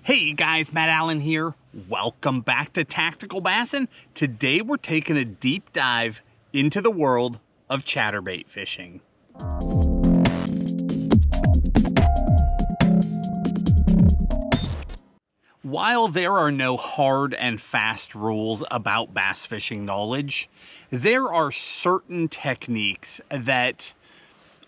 Hey guys, Matt Allen here. Welcome back to Tactical Bassin. Today we're taking a deep dive into the world of chatterbait fishing. While there are no hard and fast rules about bass fishing knowledge, there are certain techniques that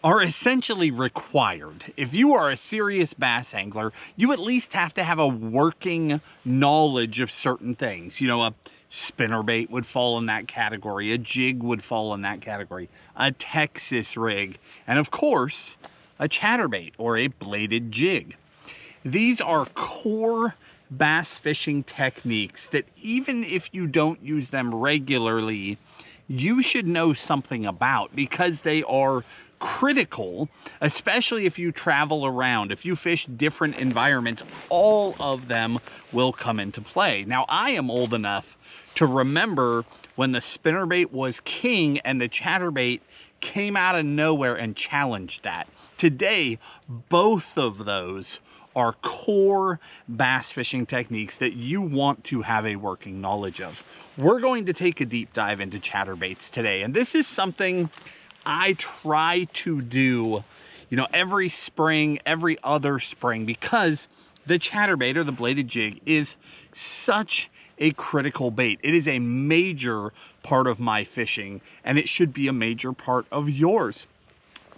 are essentially required. If you are a serious bass angler, you at least have to have a working knowledge of certain things. You know, a spinnerbait would fall in that category, a jig would fall in that category, a Texas rig, and of course, a chatterbait or a bladed jig. These are core bass fishing techniques that even if you don't use them regularly, you should know something about because they are critical, especially if you travel around. If you fish different environments, all of them will come into play. Now, I am old enough to remember when the spinnerbait was king and the chatterbait came out of nowhere and challenged that. Today, both of those are core bass fishing techniques that you want to have a working knowledge of. We're going to take a deep dive into chatterbaits today, and this is something I try to do, you know, every spring, every other spring, because the chatterbait or the bladed jig is such a critical bait. It is a major part of my fishing, and it should be a major part of yours.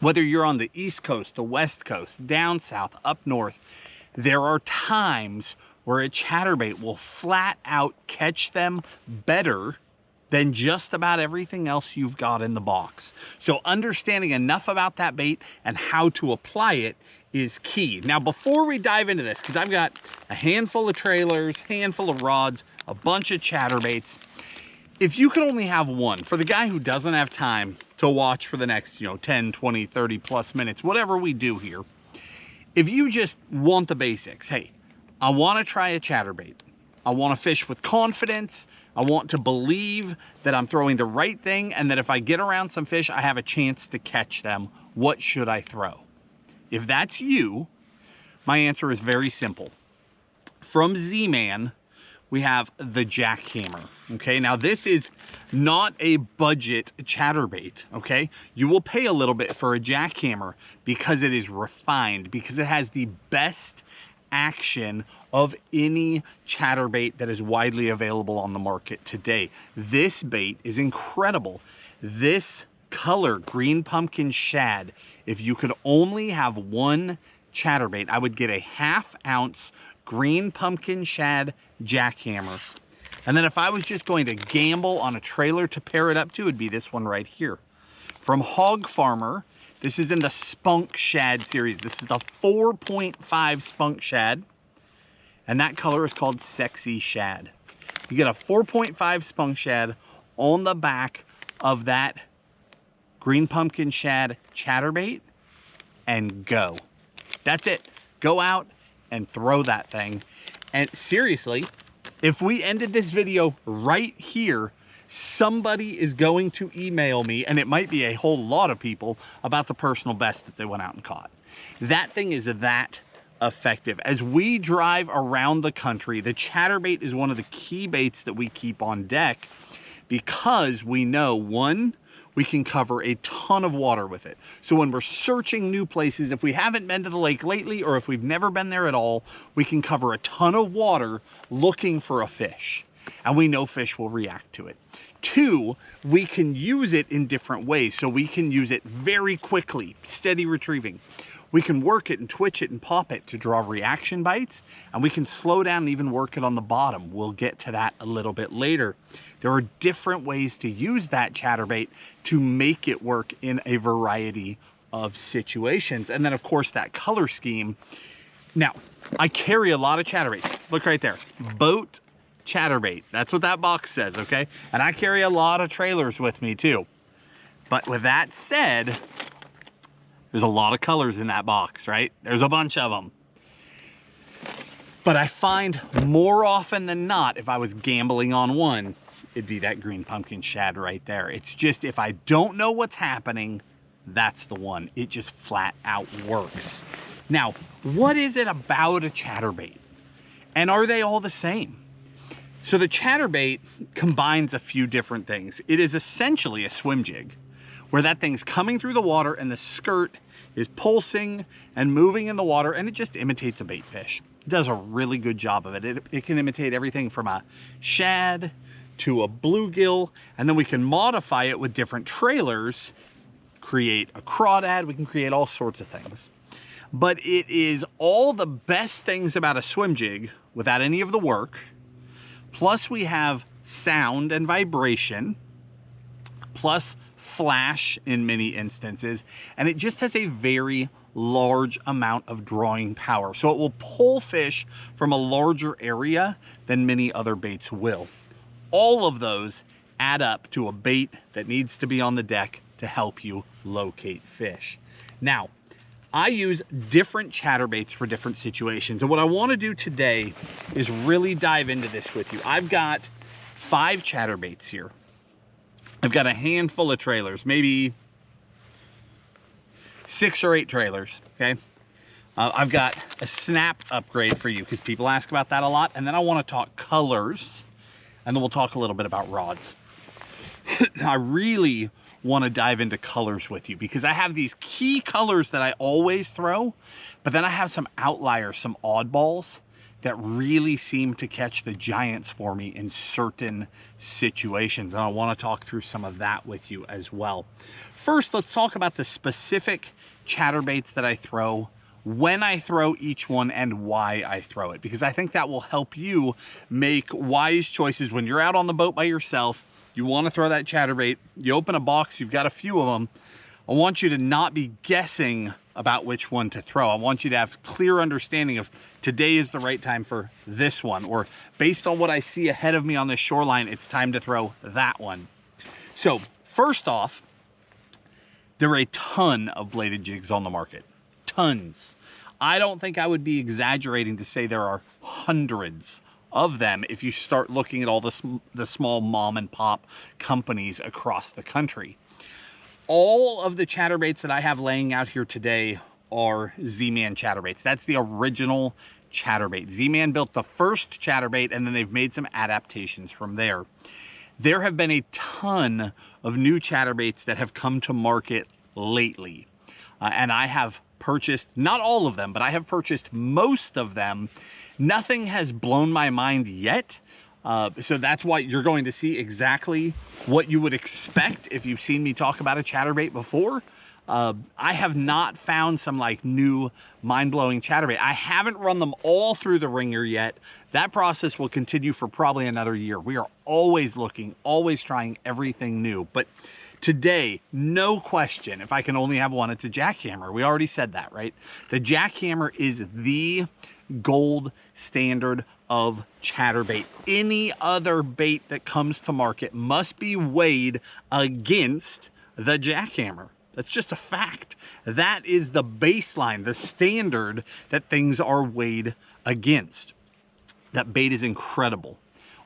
Whether you're on the East Coast, the West Coast, down south, up north, there are times where a chatterbait will flat out catch them better than just about everything else you've got in the box. So understanding enough about that bait and how to apply it is key. Now, before we dive into this, because I've got a handful of trailers, handful of rods, a bunch of chatterbaits, if you could only have one, for the guy who doesn't have time to watch for the next, 10, 20, 30 plus minutes, whatever we do here, if you just want the basics, hey, I want to try a chatterbait. I want to fish with confidence. I want to believe that I'm throwing the right thing and that if I get around some fish, I have a chance to catch them. What should I throw? If that's you, my answer is very simple. From Z-Man, we have the jackhammer. Okay, now this is not a budget chatterbait. Okay, you will pay a little bit for a jackhammer because it is refined, because it has the best action of any chatterbait that is widely available on the market today. This bait is incredible. This color, green pumpkin shad, if you could only have one chatterbait, I would get a 1/2 ounce green pumpkin shad jackhammer. And then if I was just going to gamble on a trailer to pair it up to, it'd be this one right here. From Hog Farmer, this is in the Spunk Shad series. This is the 4.5 Spunk Shad, and that color is called Sexy Shad. You get a 4.5 Spunk Shad on the back of that green pumpkin shad chatterbait, and go. That's it. Go out and throw that thing. And seriously, if we ended this video right here, somebody is going to email me, and it might be a whole lot of people, about the personal best that they went out and caught. That thing is that effective. As we drive around the country, the chatterbait is one of the key baits that we keep on deck because we know, one, we can cover a ton of water with it. So when we're searching new places, if we haven't been to the lake lately or if we've never been there at all, we can cover a ton of water looking for a fish. And we know fish will react to it. Two, we can use it in different ways. So we can use it very quickly, steady retrieving. We can work it and twitch it and pop it to draw reaction bites, and we can slow down and even work it on the bottom. We'll get to that a little bit later. There are different ways to use that chatterbait to make it work in a variety of situations. And then of course that color scheme. Now, I carry a lot of chatterbaits. Look right there, boat chatterbait. That's what that box says, okay? And I carry a lot of trailers with me too. But with that said, there's a lot of colors in that box, right? There's a bunch of them. But I find more often than not, if I was gambling on one, it'd be that green pumpkin shad right there. It's just, if I don't know what's happening, that's the one. It just flat out works. Now, what is it about a chatterbait? And are they all the same? So the Chatterbait combines a few different things. It is essentially a swim jig, where that thing's coming through the water and the skirt is pulsing and moving in the water, and it just imitates a bait fish. It does a really good job of it. It can imitate everything from a shad to a bluegill, and then we can modify it with different trailers, create a crawdad, we can create all sorts of things. But it is all the best things about a swim jig without any of the work. Plus we have sound and vibration, plus flash in many instances, and it just has a very large amount of drawing power. So it will pull fish from a larger area than many other baits will. All of those add up to a bait that needs to be on the deck to help you locate fish. Now, I use different chatterbaits for different situations. And what I want to do today is really dive into this with you. I've got 5 chatterbaits here. I've got a handful of trailers, maybe 6 or 8 trailers, okay? I've got a snap upgrade for you because people ask about that a lot. And then I want to talk colors, and then we'll talk a little bit about rods. I really want to dive into colors with you because I have these key colors that I always throw, but then I have some outliers, some oddballs that really seem to catch the giants for me in certain situations. And I want to talk through some of that with you as well. First, let's talk about the specific chatterbaits that I throw, when I throw each one, and why I throw it, because I think that will help you make wise choices when you're out on the boat by yourself. You want to throw that chatterbait, you open a box, you've got a few of them. I want you to not be guessing about which one to throw. I want you to have clear understanding of today is the right time for this one, or based on what I see ahead of me on the shoreline, it's time to throw that one. So first off, there are a ton of bladed jigs on the market, tons. I don't think I would be exaggerating to say there are hundreds of them if you start looking at all the small mom and pop companies across the country. All of the chatterbaits that I have laying out here today are Z-Man chatterbaits. That's the original chatterbait. Z-Man built the first chatterbait, and then they've made some adaptations from there. There have been a ton of new chatterbaits that have come to market lately, and I have purchased, not all of them, but I have purchased most of them. Nothing has blown my mind yet. So that's why you're going to see exactly what you would expect if you've seen me talk about a chatterbait before. I have not found some like new mind-blowing chatterbait. I haven't run them all through the ringer yet. That process will continue for probably another year. We are always looking, always trying everything new. But today, no question, if I can only have one, it's a jackhammer. We already said that, right? The jackhammer is the gold standard of chatterbait. Any other bait that comes to market must be weighed against the jackhammer. That's just a fact. That is the baseline, the standard that things are weighed against. That bait is incredible.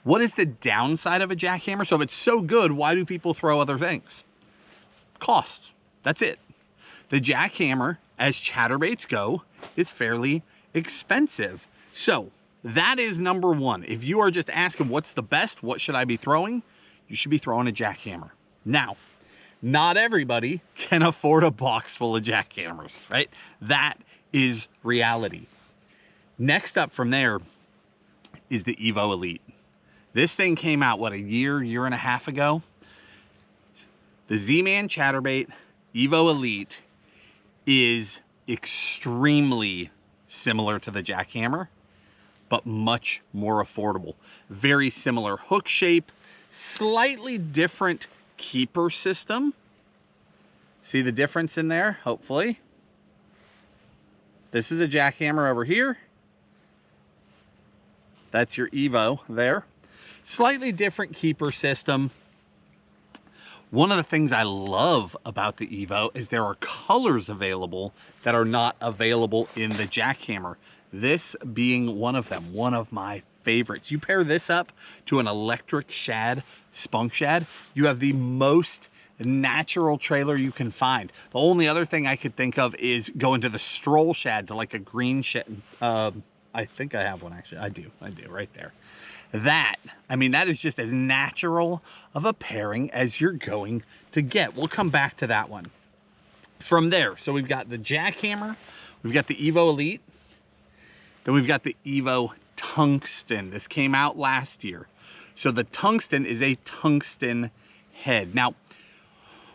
What is the downside of a jackhammer? So if it's so good, why do people throw other things? Cost. That's it. The jackhammer, as chatterbaits go, is fairly expensive. So that is number one. If you are just asking what's the best, what should I be throwing? You should be throwing a jackhammer. Now, not everybody can afford a box full of jackhammers, right? That is reality. Next up from there is the Evo Elite. This thing came out, what, a year and a half ago? The Z-Man Chatterbait Evo Elite is extremely similar to the jackhammer, but much more affordable. Very similar hook shape, slightly different keeper system. See the difference in there, hopefully. This is a jackhammer over here. That's your Evo there. Slightly different keeper system. One of the things I love about the Evo is there are colors available that are not available in the jackhammer. This being one of them, one of my favorites. You pair this up to an electric shad, spunk shad, you have the most natural trailer you can find. The only other thing I could think of is going to the stroll shad, to like a green shad, I think I have one actually. I do right there. That, I mean, that is just as natural of a pairing as you're going to get. We'll come back to that one. From there, so we've got the Jackhammer, we've got the Evo Elite, then we've got the Evo Tungsten. This came out last year. So the Tungsten is a tungsten head. Now,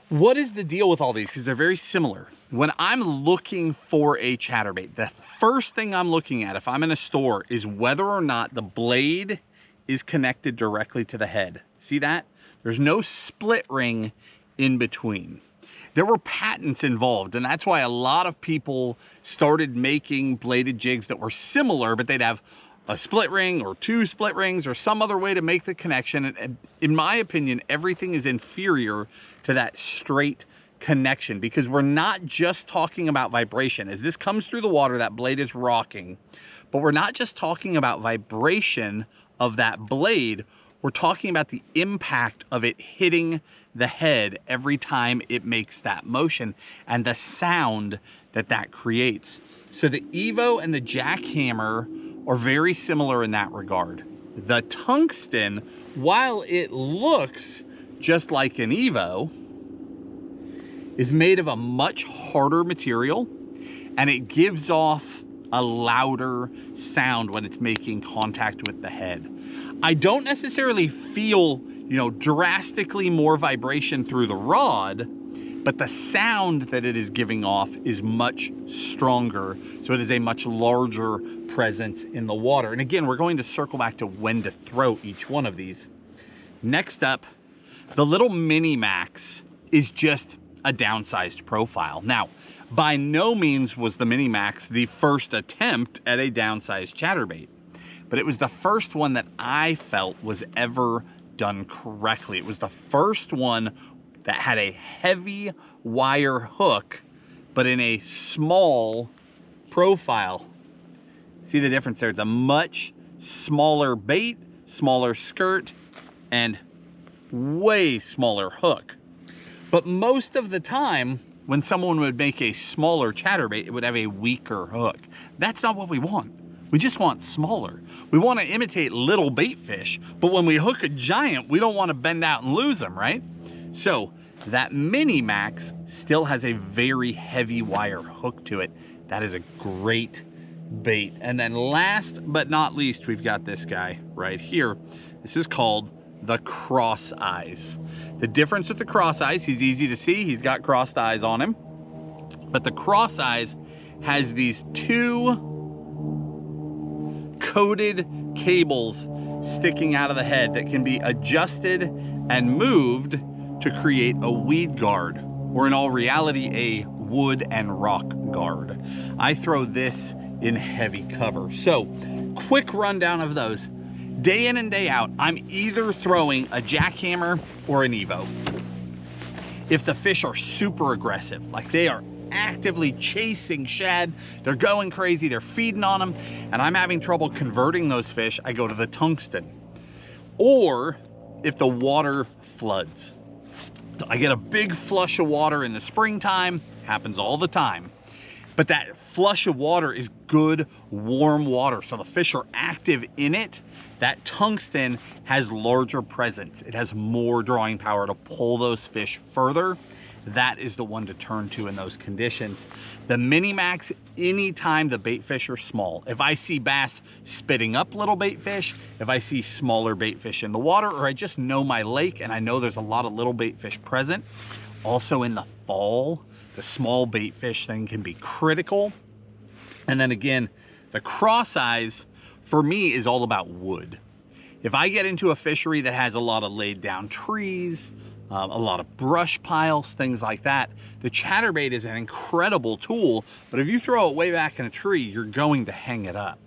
what is the deal with all these? Because they're very similar. When I'm looking for a chatterbait, the first thing I'm looking at if I'm in a store is whether or not the blade is connected directly to the head. See that? There's no split ring in between. There were patents involved, and that's why a lot of people started making bladed jigs that were similar, but they'd have a split ring or two split rings or some other way to make the connection. And in my opinion, everything is inferior to that straight connection, because we're not just talking about vibration. As this comes through the water, that blade is rocking, but we're not just talking about vibration of that blade. We're talking about the impact of it hitting the head every time it makes that motion and the sound that that creates. So the Evo and the Jackhammer are very similar in that regard. The Tungsten, while it looks just like an Evo, is made of a much harder material, and it gives off a louder sound when it's making contact with the head. I don't necessarily feel, drastically more vibration through the rod, but the sound that it is giving off is much stronger. So it is a much larger presence in the water. And again, we're going to circle back to when to throw each one of these. Next up, the little Mini Max is just a downsized profile. Now, by no means was the Mini Max the first attempt at a downsized chatterbait, but it was the first one that I felt was ever done correctly. It was the first one that had a heavy wire hook, but in a small profile. See the difference there? It's a much smaller bait, smaller skirt, and way smaller hook. But most of the time, when someone would make a smaller chatterbait, it would have a weaker hook. That's not what we want. We just want smaller. We want to imitate little bait fish, but when we hook a giant, we don't want to bend out and lose them, right? So that Mini Max still has a very heavy wire hook to it. That is a great bait. And then last but not least, we've got this guy right here. This is called the Cross Eyes. The difference with the Cross Eyes, he's easy to see. He's got crossed eyes on him. But the Cross Eyes has these two coated cables sticking out of the head that can be adjusted and moved to create a weed guard, or in all reality, a wood and rock guard. I throw this in heavy cover. So, quick rundown of those. Day in and day out, I'm either throwing a Jackhammer or an Evo. If the fish are super aggressive, like they are actively chasing shad, they're going crazy, they're feeding on them, and I'm having trouble converting those fish, I go to the Tungsten. Or if the water floods. I get a big flush of water in the springtime, happens all the time. But that flush of water is good, warm water, so the fish are active in it. That Tungsten has larger presence. It has more drawing power to pull those fish further. That is the one to turn to in those conditions. The Mini Max, anytime the bait fish are small. If I see bass spitting up little bait fish, if I see smaller bait fish in the water, or I just know my lake and I know there's a lot of little bait fish present. Also in the fall, the small bait fish thing can be critical. And then again, the Cross Eyes for me is all about wood. If I get into a fishery that has a lot of laid down trees, a lot of brush piles, things like that, the chatterbait is an incredible tool, but if you throw it way back in a tree, you're going to hang it up.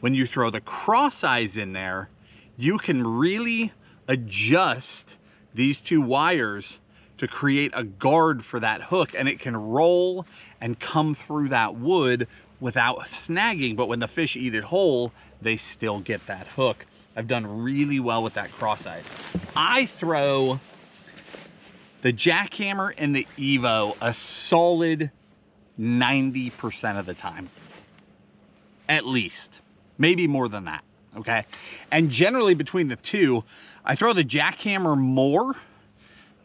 When you throw the Cross Eyes in there, you can really adjust these two wires to create a guard for that hook, and it can roll and come through that wood without snagging, but when the fish eat it whole, they still get that hook. I've done really well with that Cross Eyes. I throw the Jackhammer and the Evo a solid 90% of the time, at least. maybe more than that, okay? And generally between the two, I throw the jackhammer more,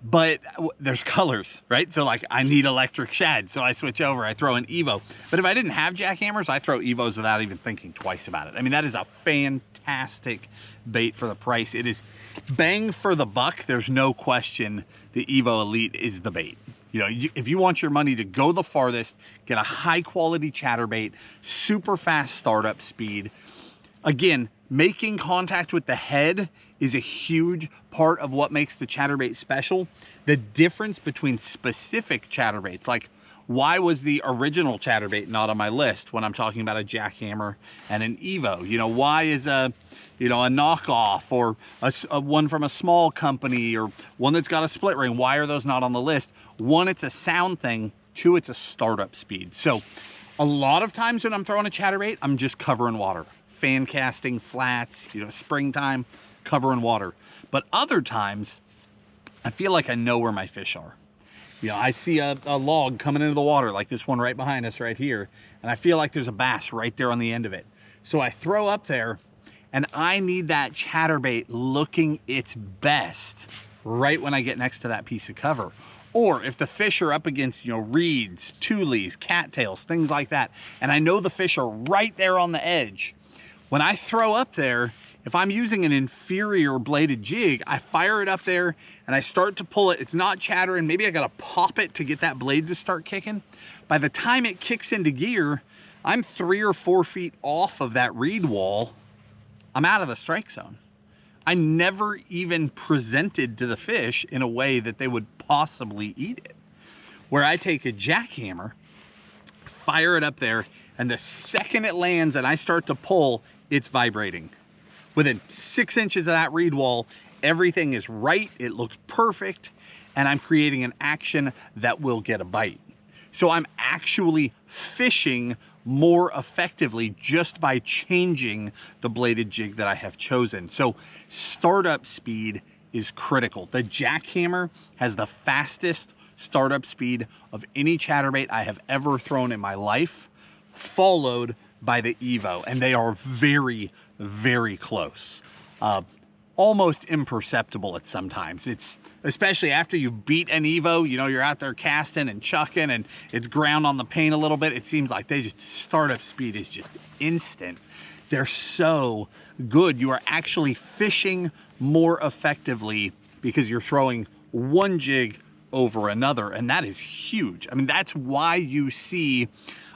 but there's colors, right? So like I need electric shad, so I switch over, I throw an Evo. But if I didn't have jackhammers, I throw Evos without even thinking twice about it. I mean, that is a fantastic bait for the price. It is bang for the buck. There's no question the Evo Elite is the bait. You know, if you want your money to go the farthest, get a high quality chatterbait, super fast startup speed. Again, making contact with the head is a huge part of what makes the chatterbait special. The difference between specific chatterbaits, like why was the original chatterbait not on my list when I'm talking about a jackhammer and an Evo? You know, why is a knockoff or a one from a small company or one that's got a split ring, why are those not on the list? One, it's a sound thing. Two, it's a startup speed. So a lot of times when I'm throwing a chatterbait, I'm just covering water. Fan casting, flats, you know, springtime, covering water. But other times, I feel like I know where my fish are. You know, I see a log coming into the water, like this one right behind us right here, and I feel like there's a bass right there on the end of it. So I throw up there, and I need that chatterbait looking its best right when I get next to that piece of cover. Or if the fish are up against, you know, reeds, tules, cattails, things like that, and I know the fish are right there on the edge, when I throw up there, if I'm using an inferior bladed jig, I fire it up there and I start to pull it. It's not chattering. Maybe I gotta pop it to get that blade to start kicking. By the time it kicks into gear, I'm 3 or 4 feet off of that reed wall. I'm out of the strike zone. I never even presented to the fish in a way that they would possibly eat it. Where I take a jackhammer, fire it up there, and the second it lands and I start to pull, it's vibrating. Within 6 inches of that reed wall, everything is right, it looks perfect, and I'm creating an action that will get a bite. So I'm actually fishing more effectively just by changing the bladed jig that I have chosen. So startup speed is critical. The jackhammer has the fastest startup speed of any chatterbait I have ever thrown in my life, followed by the Evo, and they are very, very close. Almost imperceptible at sometimes. It's especially after you beat an Evo, you know, you're out there casting and chucking and it's ground on the paint a little bit. It seems like they just, startup speed is just instant. They're so good. You are actually fishing more effectively because you're throwing one jig over another, and that is huge. I mean, that's why you see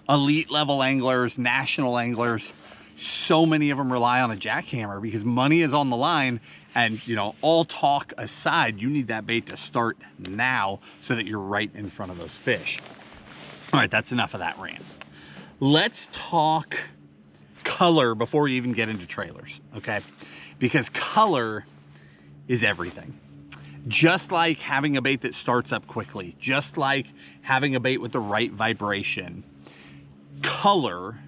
elite level anglers, national anglers, so many of them rely on a jackhammer because money is on the line. And, you know, all talk aside, you need that bait to start now so that you're right in front of those fish. All right, that's enough of that rant. Let's talk color before we even get into trailers, okay? Because color is everything. Just like having a bait that starts up quickly, just like having a bait with the right vibration, color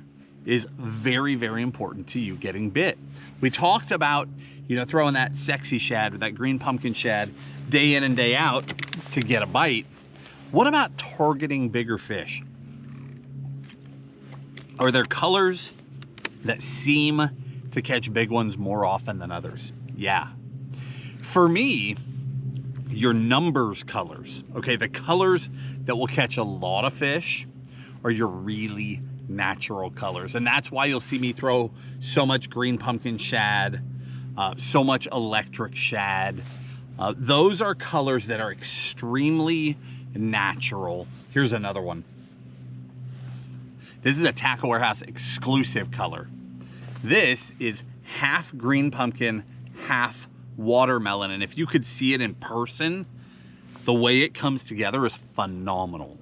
is very, very important to you getting bit. We talked about, you know, throwing that sexy shad or that green pumpkin shad day in and day out to get a bite. What about targeting bigger fish? Are there colors that seem to catch big ones more often than others? Yeah. For me, your numbers colors, okay, the colors that will catch a lot of fish are your really natural colors. And that's why you'll see me throw so much green pumpkin shad, so much electric shad. Those are colors that are extremely natural. Here's another one. This is a Tackle Warehouse exclusive color. This is half green pumpkin, half watermelon. And if you could see it in person, the way it comes together is phenomenal.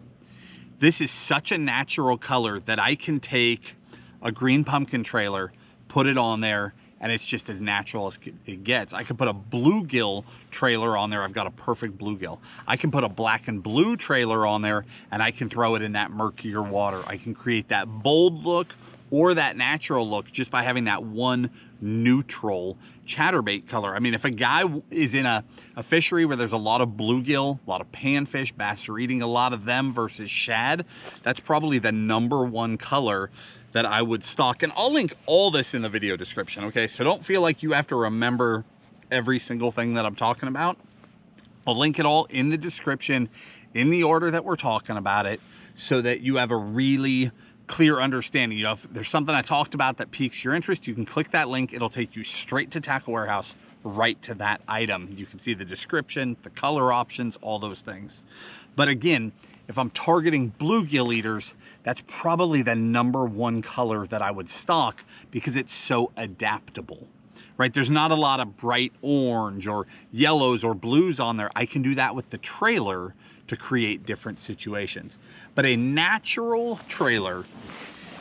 This is such a natural color that I can take a green pumpkin trailer, put it on there, and it's just as natural as it gets. I could put a bluegill trailer on there. I've got a perfect bluegill. I can put a black and blue trailer on there, and I can throw it in that murkier water. I can create that bold look or that natural look just by having that one neutral chatterbait color. I mean, if a guy is in a fishery where there's a lot of bluegill, a lot of panfish, bass are eating a lot of them versus shad, that's probably the #1 color that I would stock. And I'll link all this in the video description, okay? So don't feel like you have to remember every single thing that I'm talking about. I'll link it all in the description in the order that we're talking about it, so that you have a really clear understanding. You know, if there's something I talked about that piques your interest, you can click that link. It'll take you straight to Tackle Warehouse, right to that item. You can see the description, the color options, all those things. But again, if I'm targeting bluegill eaters, that's probably the #1 color that I would stock, because it's so adaptable, right? There's not a lot of bright orange or yellows or blues on there. I can do that with the trailer to create different situations. But a natural trailer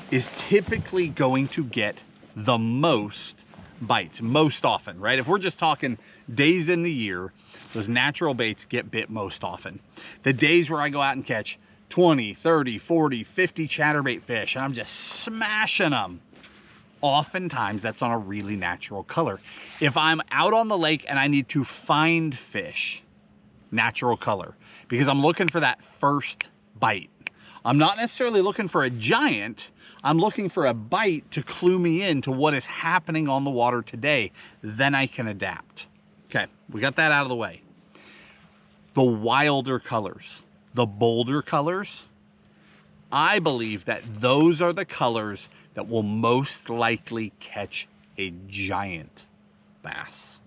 is typically going to get the most bites most often, right? If we're just talking days in the year, those natural baits get bit most often. The days where I go out and catch 20, 30, 40, 50 chatterbait fish and I'm just smashing them, oftentimes that's on a really natural color. If I'm out on the lake and I need to find fish, natural color, because I'm looking for that first bite. I'm not necessarily looking for a giant, I'm looking for a bite to clue me in to what is happening on the water today. Then I can adapt. Okay, we got that out of the way. The wilder colors, the bolder colors, I believe that those are the colors that will most likely catch a giant bass.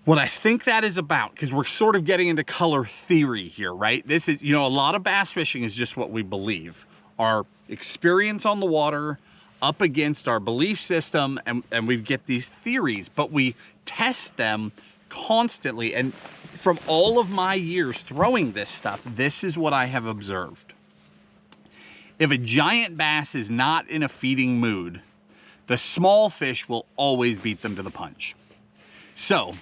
What I think that is about, because we're sort of getting into color theory here, right? This is, you know, a lot of bass fishing is just what we believe. Our experience on the water up against our belief system, and we get these theories, but we test them constantly. And from all of my years throwing this stuff, this is what I have observed. If a giant bass is not in a feeding mood, the small fish will always beat them to the punch. So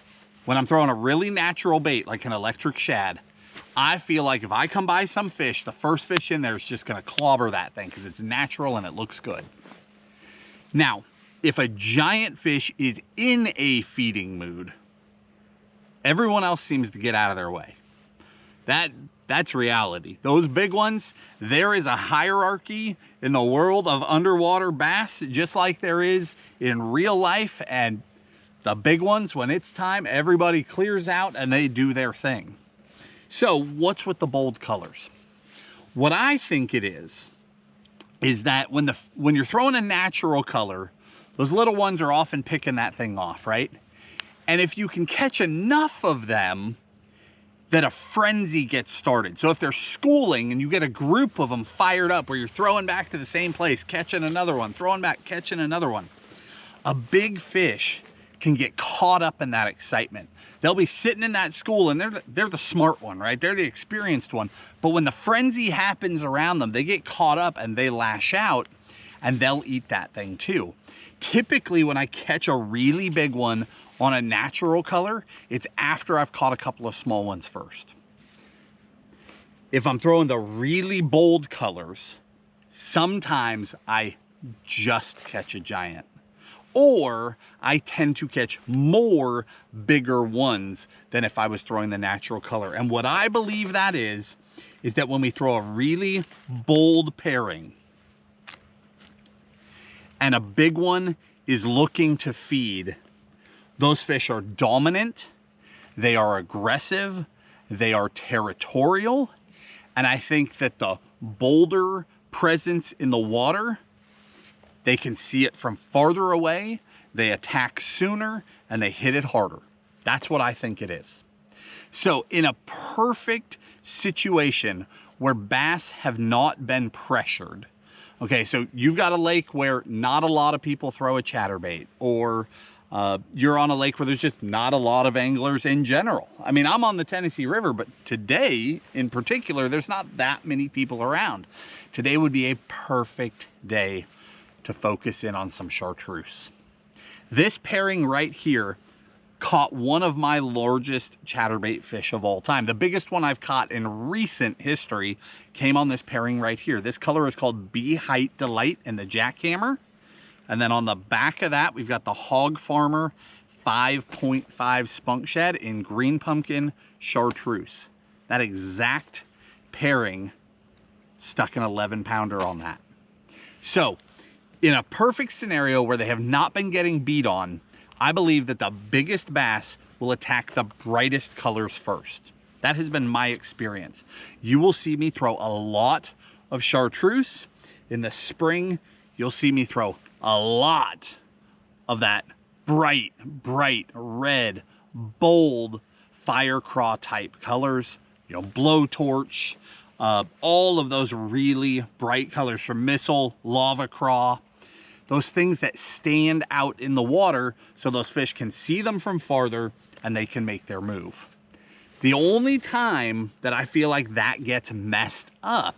when I'm throwing a really natural bait like an electric shad, I feel like if I come by some fish, the first fish in there is just gonna clobber that thing because it's natural and it looks good. Now, if a giant fish is in a feeding mood, everyone else seems to get out of their way. That's reality. Those big ones, there is a hierarchy in the world of underwater bass, just like there is in real life, and the big ones, when it's time, everybody clears out and they do their thing. So what's with the bold colors? What I think it is that when you're throwing a natural color, those little ones are often picking that thing off, right? And if you can catch enough of them, that a frenzy gets started. So if they're schooling and you get a group of them fired up where you're throwing back to the same place, catching another one, throwing back, catching another one, a big fish can get caught up in that excitement. They'll be sitting in that school and they're the smart one, right? They're the experienced one. But when the frenzy happens around them, they get caught up and they lash out and they'll eat that thing too. Typically when I catch a really big one on a natural color, it's after I've caught a couple of small ones first. If I'm throwing the really bold colors, sometimes I just catch a giant. Or I tend to catch more bigger ones than if I was throwing the natural color. And what I believe that is that when we throw a really bold pairing and a big one is looking to feed, those fish are dominant, they are aggressive, they are territorial, and I think that the bolder presence in the water, they can see it from farther away, they attack sooner, and they hit it harder. That's what I think it is. So in a perfect situation where bass have not been pressured, okay, so you've got a lake where not a lot of people throw a chatterbait, or you're on a lake where there's just not a lot of anglers in general. I mean, I'm on the Tennessee River, but today in particular, there's not that many people around. Today would be a perfect day to focus in on some chartreuse. This pairing right here caught one of my largest chatterbait fish of all time. The biggest one I've caught in recent history came on this pairing right here. This color is called Bee Height Delight in the jackhammer. And then on the back of that, we've got the Hog Farmer 5.5 spunk shad in green pumpkin chartreuse. That exact pairing stuck an 11 pounder on that. So in a perfect scenario where they have not been getting beat on, I believe that the biggest bass will attack the brightest colors first. That has been my experience. You will see me throw a lot of chartreuse. In the spring, you'll see me throw a lot of that bright red, bold fire craw type colors, you know, blowtorch, all of those really bright colors from missile, lava craw, those things that stand out in the water so those fish can see them from farther and they can make their move. The only time that I feel like that gets messed up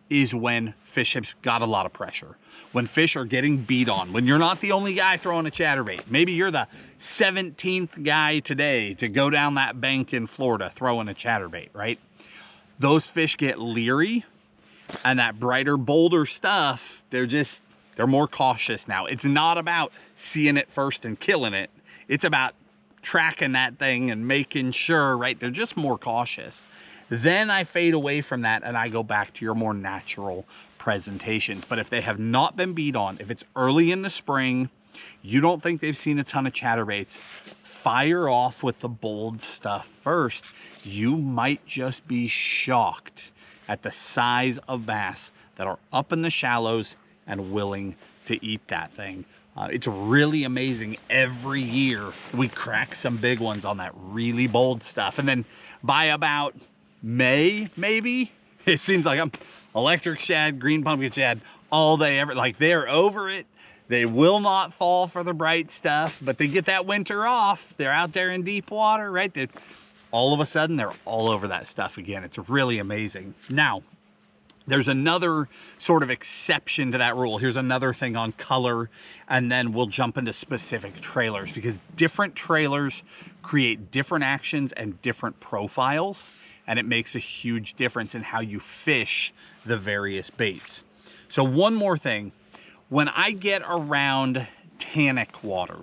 is when fish have got a lot of pressure. When fish are getting beat on, when you're not the only guy throwing a chatterbait. Maybe you're the 17th guy today to go down that bank in Florida throwing a chatterbait, right? Those fish get leery, and that brighter, bolder stuff, they're more cautious now. It's not about seeing it first and killing it. It's about tracking that thing and making sure, right? They're just more cautious. Then I fade away from that and I go back to your more natural presentations. But if they have not been beat on, if it's early in the spring, you don't think they've seen a ton of chatterbaits, fire off with the bold stuff first. You might just be shocked at the size of bass that are up in the shallows and willing to eat that thing. It's really amazing. Every year we crack some big ones on that really bold stuff. And then by about May, maybe, it seems like I'm electric shad, green pumpkin shad, all day ever. Like, they're over it. They will not fall for the bright stuff, but they get that winter off. They're out there in deep water, right? All of a sudden, they're all over that stuff again. It's really amazing. Now, there's another sort of exception to that rule. Here's another thing on color, and then we'll jump into specific trailers, because different trailers create different actions and different profiles, and it makes a huge difference in how you fish the various baits. So one more thing, when I get around tannic water,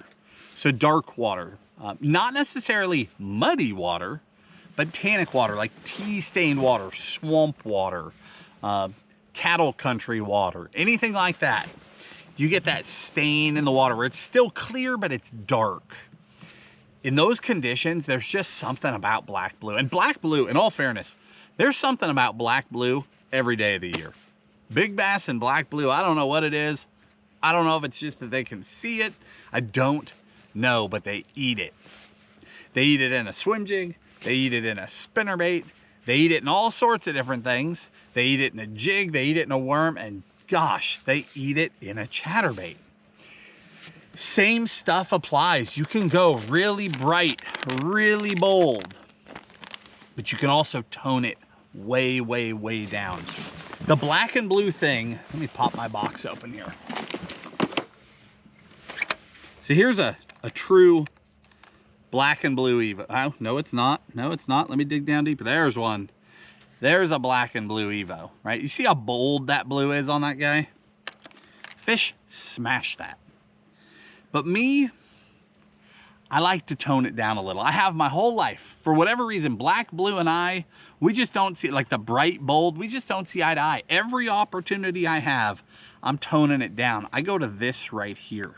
so dark water, not necessarily muddy water, but tannic water, like tea-stained water, swamp water, cattle country water, anything like that, you get that stain in the water where it's still clear, but it's dark. In those conditions, there's just something about black blue. And black blue, in all fairness, there's something about black blue every day of the year. Big bass and black blue, I don't know what it is. I don't know if it's just that they can see it. I don't know, but they eat it. They eat it in a swim jig. They eat it in a spinnerbait. They eat it in all sorts of different things. They eat it in a jig. They eat it in a worm. And gosh, they eat it in a chatterbait. Same stuff applies. You can go really bright, really bold, but you can also tone it way, way, way down. The black and blue thing, let me pop my box open here. So here's a true black and blue Evo. Oh, no, it's not. No, it's not. Let me dig down deeper. There's one. There's a black and blue Evo, right? You see how bold that blue is on that guy? Fish smash that. But me, I like to tone it down a little. I have my whole life. For whatever reason, black, blue, and I, we just don't see, like the bright, bold, we just don't see eye to eye. Every opportunity I have, I'm toning it down. I go to this right here.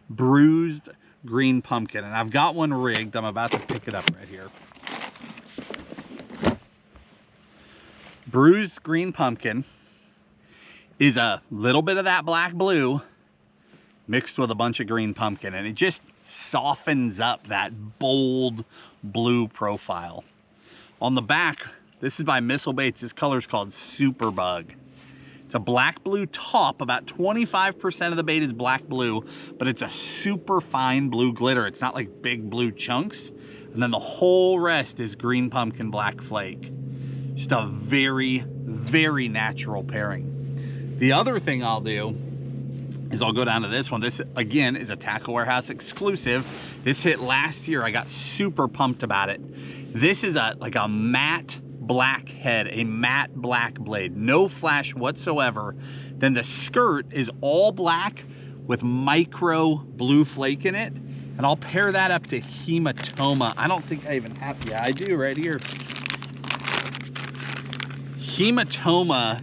Bruised green pumpkin. And I've got one rigged. I'm about to pick it up right here. Bruised green pumpkin is a little bit of that black blue mixed with a bunch of green pumpkin, and it just softens up that bold blue profile. On the back, this is by Missile Baits. This color is called Superbug. It's a black blue top. About 25% of the bait is black blue, but it's a super fine blue glitter. It's not like big blue chunks. And then the whole rest is green pumpkin black flake. Just a very, very natural pairing. The other thing I'll do is I'll go down to this one. This, again, is a Tackle Warehouse exclusive. This hit last year. I got super pumped about it. This is like a matte black head, a matte black blade, no flash whatsoever. Then the skirt is all black with micro blue flake in it. And I'll pair that up to Hematoma. I don't think I even have, yeah, I do right here. Hematoma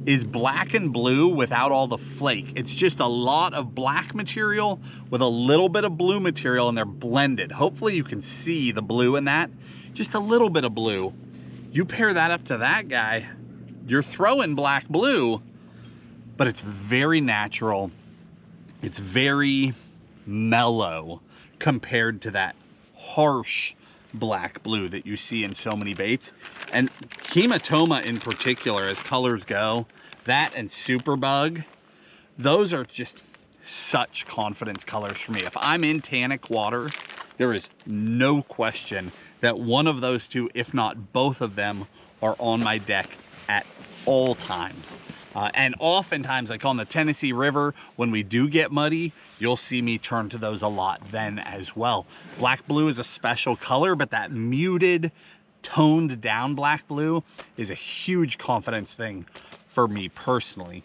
is black and blue without all the flake. It's just a lot of black material with a little bit of blue material, and they're blended. Hopefully you can see the blue in that. Just a little bit of blue. You pair that up to that guy, you're throwing black blue, but it's very natural. It's very mellow compared to that harsh black blue that you see in so many baits. And hematoma in particular, as colors go, that and superbug, those are just such confidence colors for me. If I'm in tannic water, there is no question that one of those two, if not both of them, are on my deck at all times. And oftentimes, like on the Tennessee River, when we do get muddy, you'll see me turn to those a lot then as well. Black blue is a special color, but that muted, toned down black blue is a huge confidence thing for me personally.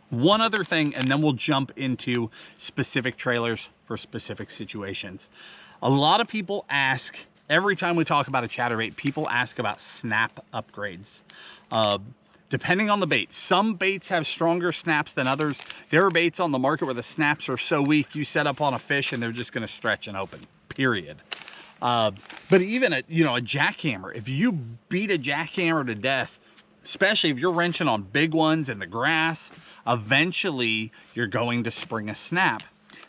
One other thing, and then we'll jump into specific trailers for specific situations. A lot of people ask, every time we talk about a chatterbait, people ask about snap upgrades. Depending on the bait. Some baits have stronger snaps than others. There are baits on the market where the snaps are so weak, you set up on a fish and they're just gonna stretch and open, period. But even a jackhammer, if you beat a jackhammer to death, especially if you're wrenching on big ones in the grass, eventually you're going to spring a snap.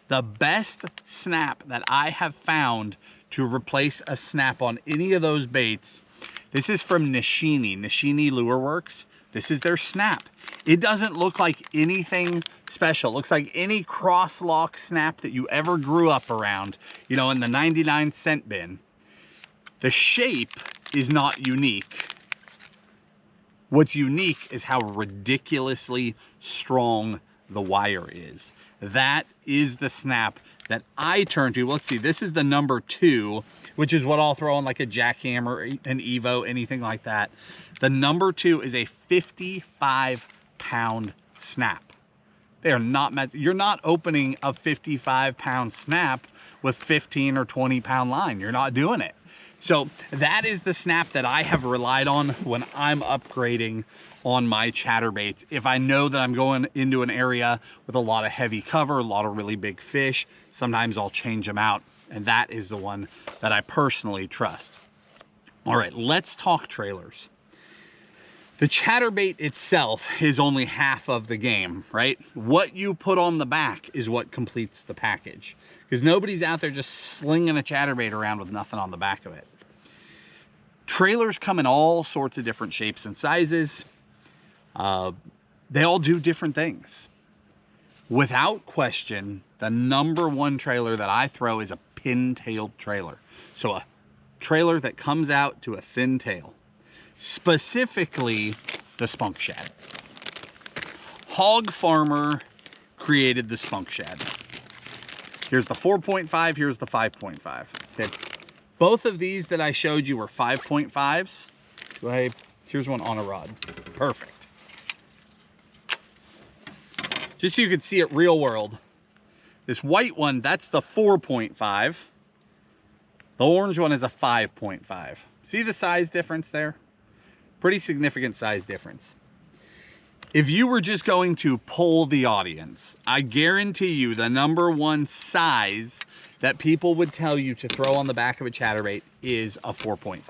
The best snap that I have found to replace a snap on any of those baits, this is from Nishini Lure Works. This is their snap. It doesn't look like anything special. It looks like any cross-lock snap that you ever grew up around, in the 99-cent bin. The shape is not unique. What's unique is how ridiculously strong the wire is. That is the snap that I turn to. Let's see, this is the number 2, which is what I'll throw on like a jackhammer, an Evo, anything like that. The number 2 is a 55-pound snap. They are not, you're not opening a 55-pound snap with 15 or 20-pound line. You're not doing it. So that is the snap that I have relied on when I'm upgrading on my chatterbaits. If I know that I'm going into an area with a lot of heavy cover, a lot of really big fish, sometimes I'll change them out. And that is the one that I personally trust. All right, let's talk trailers. The chatterbait itself is only half of the game, right? What you put on the back is what completes the package. Because nobody's out there just slinging a chatterbait around with nothing on the back of it. Trailers come in all sorts of different shapes and sizes. They all do different things. Without question, the number 1 trailer that I throw is a pin-tailed trailer. So a trailer that comes out to a thin tail. Specifically, the spunk shad. Hog Farmer created the spunk shad. Here's the 4.5, here's the 5.5. Okay. Both of these that I showed you were 5.5s. Here's one on a rod. Perfect. Just so you can see it real world. This white one, that's the 4.5. The orange one is a 5.5. See the size difference there? Pretty significant size difference. If you were just going to poll the audience, I guarantee you the number 1 size that people would tell you to throw on the back of a chatterbait is a 4.5.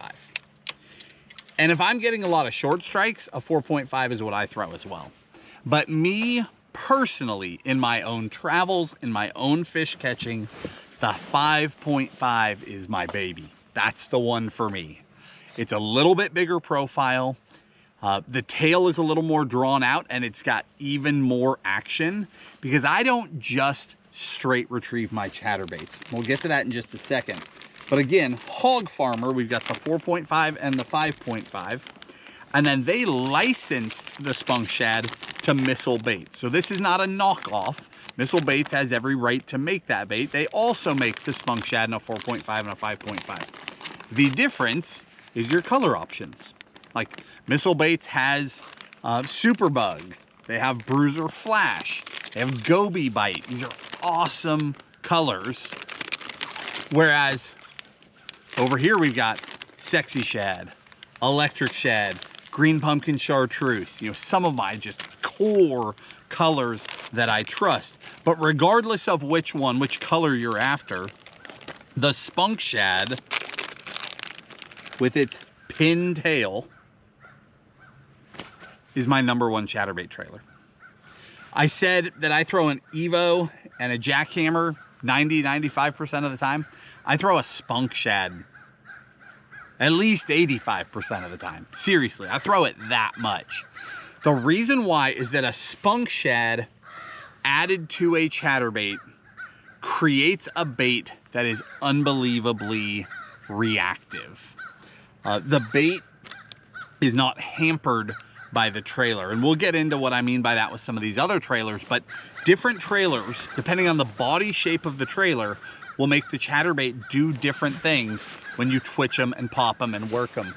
And if I'm getting a lot of short strikes, a 4.5 is what I throw as well. But me personally, in my own travels, in my own fish catching, the 5.5 is my baby. That's the one for me. It's a little bit bigger profile. The tail is a little more drawn out and it's got even more action because I don't just straight retrieve my chatterbaits. We'll get to that in just a second. But again, Hog Farmer, we've got the 4.5 and the 5.5. And then they licensed the spunk shad to Missile Baits. So this is not a knockoff. Missile Baits has every right to make that bait. They also make the spunk shad in a 4.5 and a 5.5. The difference is your color options. Like Missile Baits has Superbug. They have Bruiser Flash. They have Goby Bite. These are awesome colors. Whereas over here we've got Sexy Shad, Electric Shad, Green Pumpkin Chartreuse. Some of my just core colors that I trust. But regardless of which color you're after, the spunk shad with its pin tail is my #1 chatterbait trailer. I said that I throw an Evo and a jackhammer 90-95% of the time. I throw a spunk shad at least 85% of the time. Seriously, I throw it that much. The reason why is that a spunk shad added to a chatterbait creates a bait that is unbelievably reactive. The bait is not hampered by the trailer, and we'll get into what I mean by that with some of these other trailers, but different trailers, depending on the body shape of the trailer, will make the chatterbait do different things when you twitch them and pop them and work them.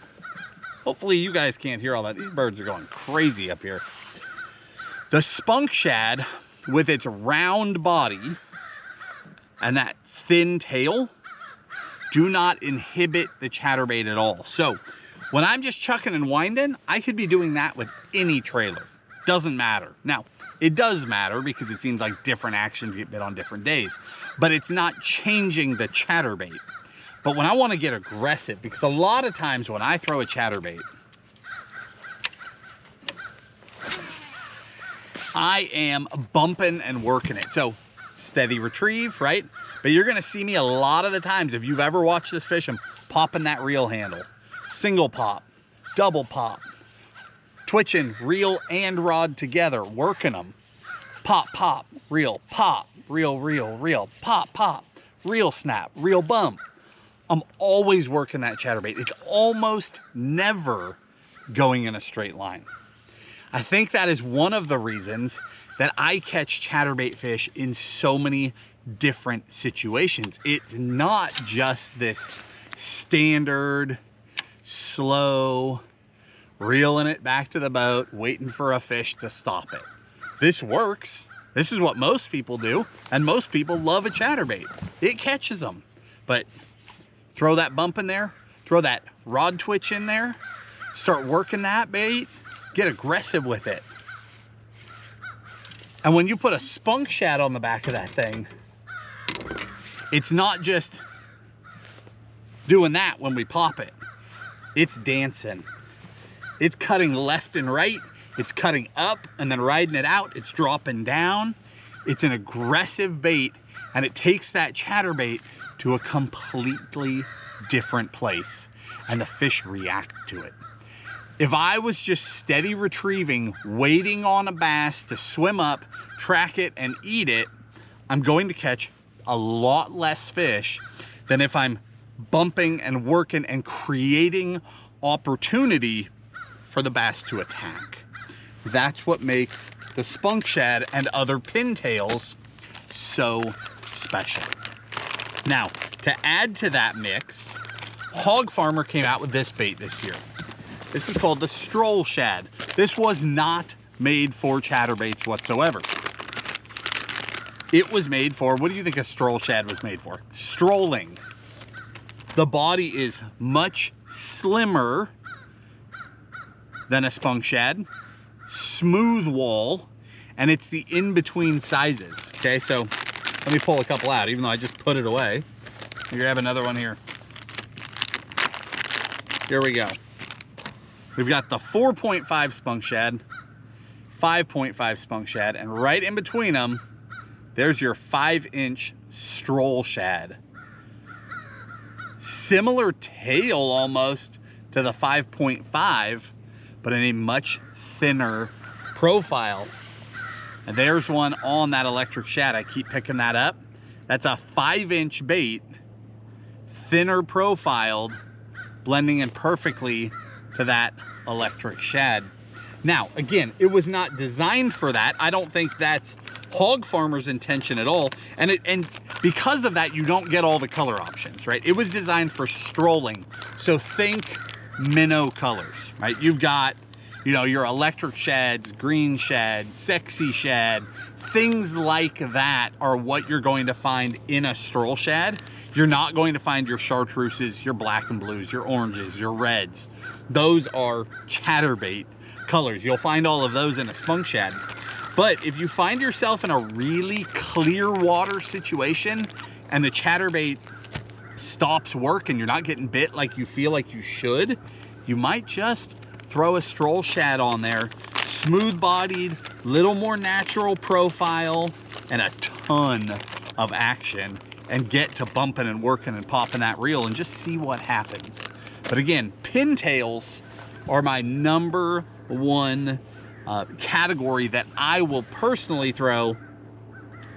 Hopefully you guys can't hear all that. These birds are going crazy up here. The spunk shad, with its round body and that thin tail, do not inhibit the chatterbait at all. So when I'm just chucking and winding, I could be doing that with any trailer. Doesn't matter. Now, it does matter because it seems like different actions get bit on different days, but it's not changing the chatterbait. But when I want to get aggressive, because a lot of times when I throw a chatterbait, I am bumping and working it. So steady retrieve, right? But you're going to see me a lot of the times, if you've ever watched this fish, I'm popping that reel handle. Single pop, double pop, twitching reel and rod together, working them. Pop, pop, reel, pop, reel, reel, reel, pop, pop, reel snap, reel bump. I'm always working that chatterbait. It's almost never going in a straight line. I think that is one of the reasons that I catch chatterbait fish in so many different situations. It's not just this standard, slow, reeling it back to the boat, waiting for a fish to stop it. This works. This is what most people do, and most people love a chatterbait. It catches them. But throw that bump in there, throw that rod twitch in there, start working that bait, get aggressive with it. And when you put a spunk shad on the back of that thing, it's not just doing that when we pop it. It's dancing. It's cutting left and right. It's cutting up and then riding it out. It's dropping down. It's an aggressive bait, and it takes that chatterbait to a completely different place, and the fish react to it. If I was just steady retrieving, waiting on a bass to swim up, track it, and eat it, I'm going to catch a lot less fish than if I'm bumping and working and creating opportunity for the bass to attack. That's what makes the spunk shad and other pintails so special. Now, to add to that mix, Hog Farmer came out with this bait this year. This is called the stroll shad. This was not made for chatterbaits whatsoever. It was made for, what do you think a stroll shad was made for? Strolling. The body is much slimmer than a spunk shad, smooth wall, and it's the in-between sizes. Okay, so let me pull a couple out, even though I just put it away. You grab another one here. Here we go. We've got the 4.5 spunk shad, 5.5 spunk shad, and right in between them, there's your 5-inch stroll shad. Similar tail almost to the 5.5, but in a much thinner profile. And there's one on that electric shad. I keep picking that up. That's a 5-inch bait, thinner profiled, blending in perfectly to that electric shad. Now, again, it was not designed for that. I don't think that's Hog Farmer's intention at all. And because of that, you don't get all the color options, right? It was designed for strolling. So think minnow colors, right? You've got, you know, your electric shads, green shad, sexy shad, things like that are what you're going to find in a stroll shad. You're not going to find your chartreuses, your black and blues, your oranges, your reds. Those are chatterbait colors. You'll find all of those in a spunk shad. But if you find yourself in a really clear water situation and the chatterbait stops work and you're not getting bit like you feel like you should, you might just throw a stroll shad on there. Smooth bodied, little more natural profile, and a ton of action, and get to bumping and working and popping that reel and just see what happens. But again, pintails are my number one category that I will personally throw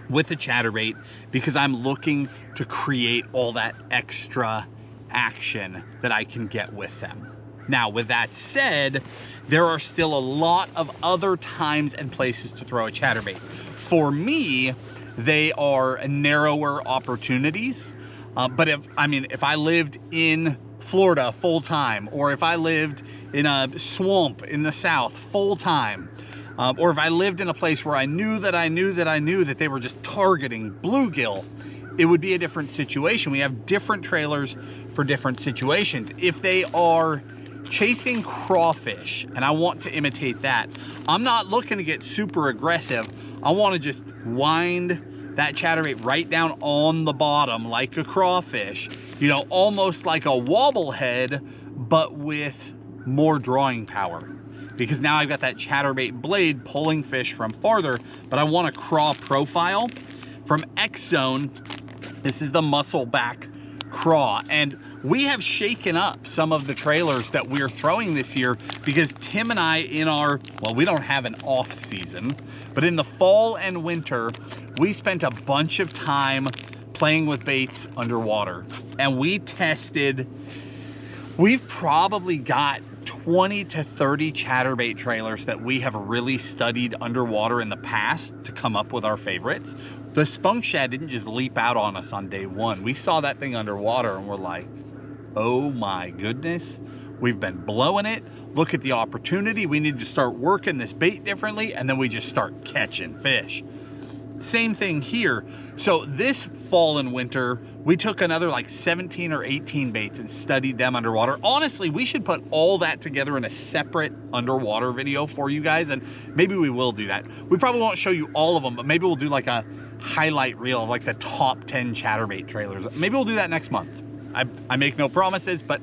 with the chatterbait, because I'm looking to create all that extra action that I can get with them. Now, with that said, there are still a lot of other times and places to throw a chatterbait. For me, they are narrower opportunities. But if I lived in Florida full time, or if I lived in a swamp in the South full time, or if I lived in a place where I knew that they were just targeting bluegill, it would be a different situation. We have different trailers for different situations. If they are chasing crawfish and I want to imitate that, I'm not looking to get super aggressive. I want to just wind that chatterbait right down on the bottom like a crawfish, you know, almost like a wobblehead, but with more drawing power. Because now I've got that chatterbait blade pulling fish from farther, but I want a craw profile. From X-Zone, this is the muscleback craw, and we have shaken up some of the trailers that we're throwing this year because Tim and I, in our, well, we don't have an off season, but in the fall and winter, we spent a bunch of time playing with baits underwater, and we tested, we've probably got 20 to 30 chatterbait trailers that we have really studied underwater in the past to come up with our favorites. The spunk shad didn't just leap out on us on day one. We saw that thing underwater and we're like, oh my goodness, we've been blowing it. Look at the opportunity. We need to start working this bait differently, and then we just start catching fish. Same thing here. So this fall and winter, we took another like 17 or 18 baits and studied them underwater. Honestly, we should put all that together in a separate underwater video for you guys, and maybe we will do that. We probably won't show you all of them, but maybe we'll do like a highlight reel of like the top 10 chatterbait trailers. Maybe we'll do that next month. I make no promises, but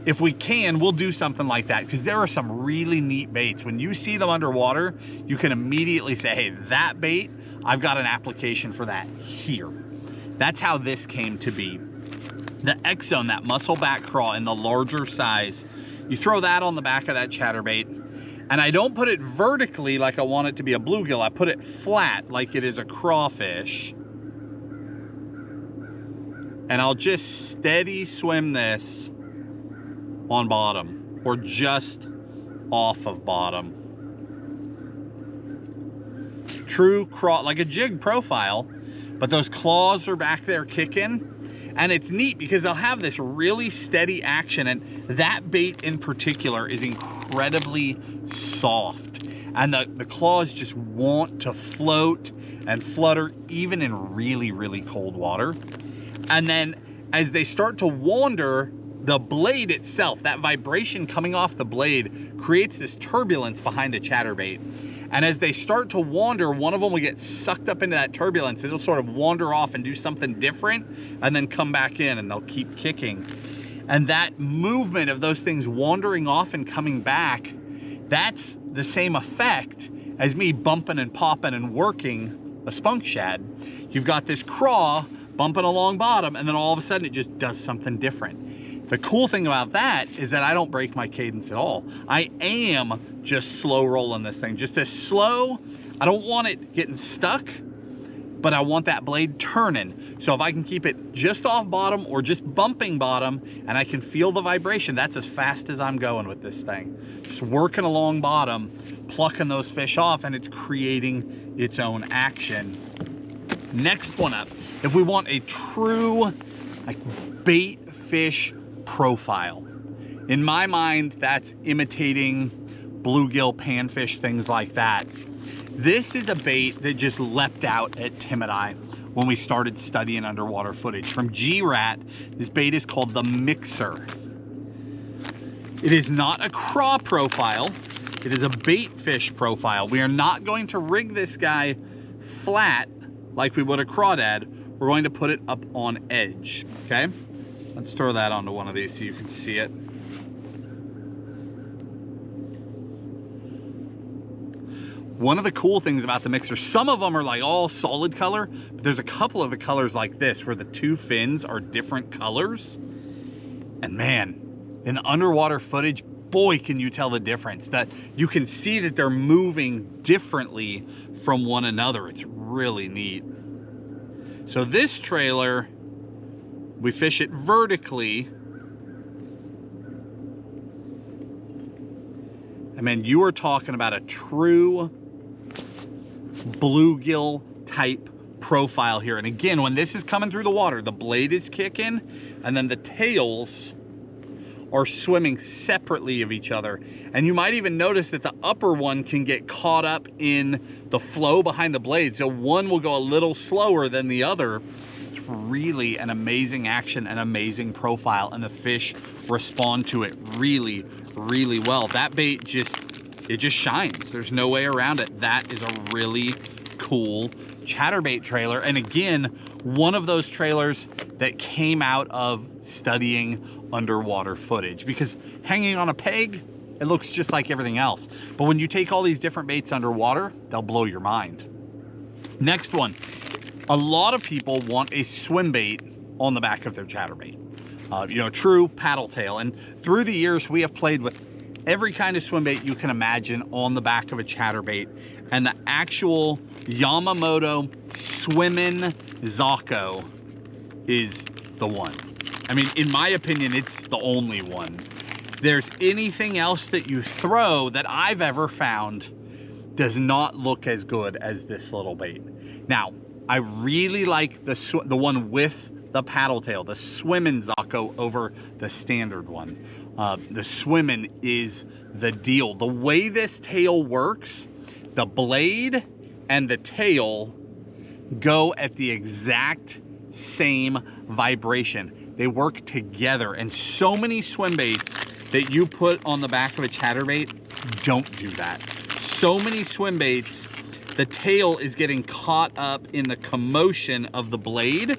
if we can, we'll do something like that, because there are some really neat baits. When you see them underwater, you can immediately say, hey, that bait, I've got an application for that here. That's how this came to be. The X-Zone, that muscleback craw in the larger size, you throw that on the back of that chatterbait, and I don't put it vertically like I want it to be a bluegill. I put it flat like it is a crawfish. And I'll just steady swim this on bottom, or just off of bottom. True craw, like a jig profile, but those claws are back there kicking. And it's neat because they'll have this really steady action, and that bait in particular is incredibly soft. And the claws just want to float and flutter even in really, really cold water. And then as they start to wander, the blade itself, that vibration coming off the blade, creates this turbulence behind a chatterbait. And as they start to wander, one of them will get sucked up into that turbulence. It'll sort of wander off and do something different and then come back in, and they'll keep kicking. And that movement of those things wandering off and coming back, that's the same effect as me bumping and popping and working a spunk shad. You've got this craw bumping along bottom, and then all of a sudden it just does something different. The cool thing about that is that I don't break my cadence at all. I am just slow rolling this thing, just as slow. I don't want it getting stuck, but I want that blade turning. So if I can keep it just off bottom or just bumping bottom and I can feel the vibration, that's as fast as I'm going with this thing. Just working along bottom, plucking those fish off, and it's creating its own action. Next one up, if we want a true like bait fish profile, in my mind, that's imitating bluegill, panfish, things like that. This is a bait that just leapt out at Tim and I when we started studying underwater footage. From G-Rat, this bait is called the Mixer. It is not a craw profile, It is a bait fish profile. We are not going to rig this guy flat like we would a crawdad. We're going to put it up on edge, okay? Let's throw that onto one of these so you can see it. One of the cool things about the mixer, some of them are like all solid color, but there's a couple of the colors like this where the two fins are different colors. And man, in the underwater footage, boy, can you tell the difference. That you can see that they're moving differently from one another. It's really neat. So this trailer, we fish it vertically. I mean, you are talking about a true bluegill type profile here. And again, when this is coming through the water, the blade is kicking and then the tails are swimming separately of each other. And you might even notice that the upper one can get caught up in the flow behind the blade. So one will go a little slower than the other. It's really an amazing action, an amazing profile, and the fish respond to it really, really well. That bait it just shines. There's no way around it. That is a really cool chatterbait trailer. And again, one of those trailers that came out of studying underwater footage, because hanging on a peg, it looks just like everything else. But when you take all these different baits underwater, they'll blow your mind. Next one, a lot of people want a swim bait on the back of their chatterbait. You know, true paddle tail. And through the years, we have played with every kind of swim bait you can imagine on the back of a chatterbait. And the actual Yamamoto Swimmin' Zaco is the one. I mean, in my opinion, it's the only one. There's anything else that you throw that I've ever found does not look as good as this little bait. Now, I really like the one with the paddle tail, the Swimmin' Zaco over the standard one. The Swimmin' is the deal. The way this tail works, the blade and the tail go at the exact same vibration. They work together, and so many swim baits that you put on the back of a chatterbait don't do that. So many swim baits, the tail is getting caught up in the commotion of the blade.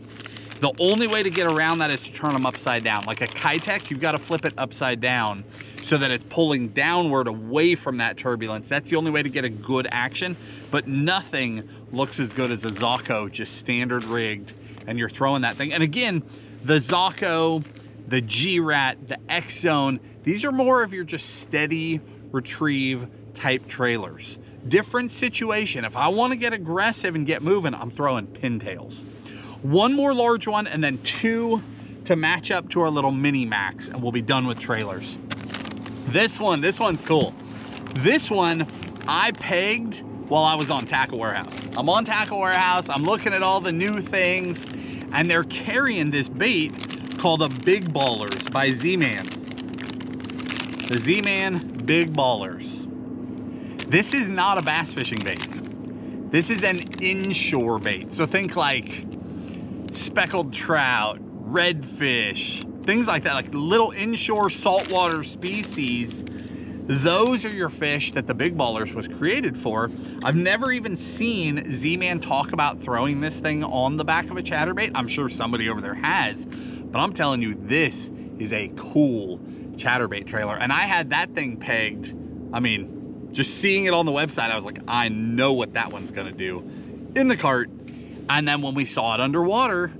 The only way to get around that is to turn them upside down. Like a Kitech, you've got to flip it upside down so that it's pulling downward away from that turbulence. That's the only way to get a good action, but nothing looks as good as a Zaco just standard rigged and you're throwing that thing. And again, the Zaco, the G-Rat, the X-Zone, these are more of your just steady retrieve type trailers. Different situation. If I want to get aggressive and get moving, I'm throwing pintails. One more large one and then two to match up to our little mini max, and we'll be done with trailers. This one's cool. This one I pegged while I was on Tackle Warehouse. I'm on Tackle Warehouse, I'm looking at all the new things, and they're carrying this bait called a Big Ballers by Z-Man. The Z-Man Big Ballers. This is not a bass fishing bait. This is an inshore bait. So think like speckled trout, redfish, things like that, like little inshore saltwater species. Those are your fish that the Big Ballers was created for. I've never even seen Z-Man talk about throwing this thing on the back of a chatterbait. I'm sure somebody over there has, but I'm telling you, this is a cool chatterbait trailer. And I had that thing pegged. I mean, just seeing it on the website, I was like, I know what that one's gonna do in the cart. And then when we saw it underwater,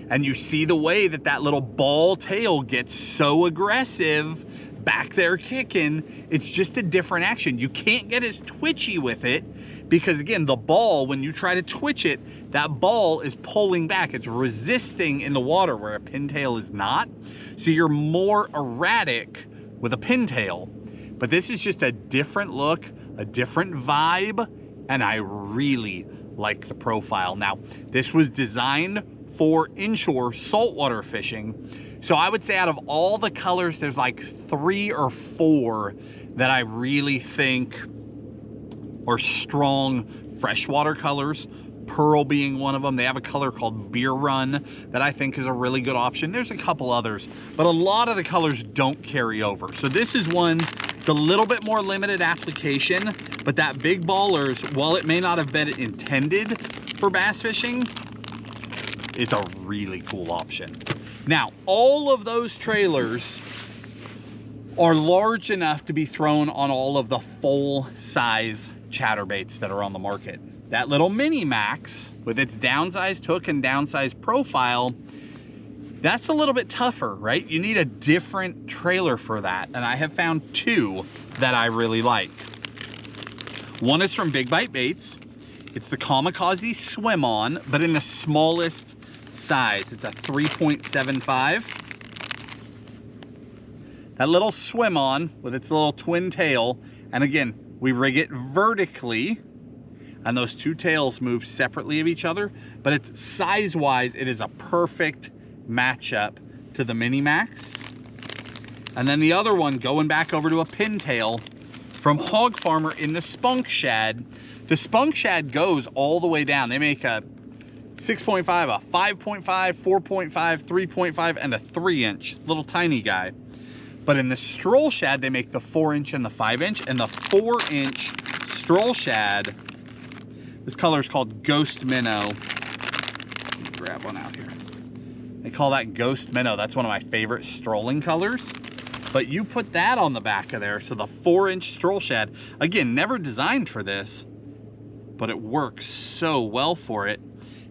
and you see the way that that little ball tail gets so aggressive back there kicking, it's just a different action. You can't get as twitchy with it because again, the ball, when you try to twitch it, that ball is pulling back. It's resisting in the water where a pintail is not. So you're more erratic with a pintail, but this is just a different look, a different vibe, and I really like the profile. Now, this was designed for inshore saltwater fishing. So I would say out of all the colors, there's like 3 or 4 that I really think are strong freshwater colors. Pearl being one of them. They have a color called Beer Run that I think is a really good option. There's a couple others, but a lot of the colors don't carry over. So this is one It's a little bit more limited application, but that Big Ballers, while it may not have been intended for bass fishing, it's a really cool option. Now, all of those trailers are large enough to be thrown on all of the full-size chatterbaits that are on the market. That little Mini Max, with its downsized hook and downsized profile, that's a little bit tougher, right? You need a different trailer for that, and I have found two that I really like. One is from Big Bite Baits. It's the Kamikaze Swim On, but in the smallest size. It's a 3.75. That little Swim On with its little twin tail, and again, we rig it vertically, and those two tails move separately of each other, but it's size-wise, it is a perfect matchup to the Mini Max. And then the other one, going back over to a pintail from Hog Farmer in the Spunk Shad. The Spunk Shad goes all the way down. They make a 6.5, a 5.5, 4.5, 3.5, and a 3-inch, little tiny guy. But in the Stroll Shad, they make the 4-inch and the 5-inch, and the 4-inch Stroll Shad, this color is called Ghost Minnow. Let me grab one out here. They call that Ghost Minnow. That's one of my favorite strolling colors. But you put that on the back of there, so the 4-inch Stroll Shad, again, never designed for this, but it works so well for it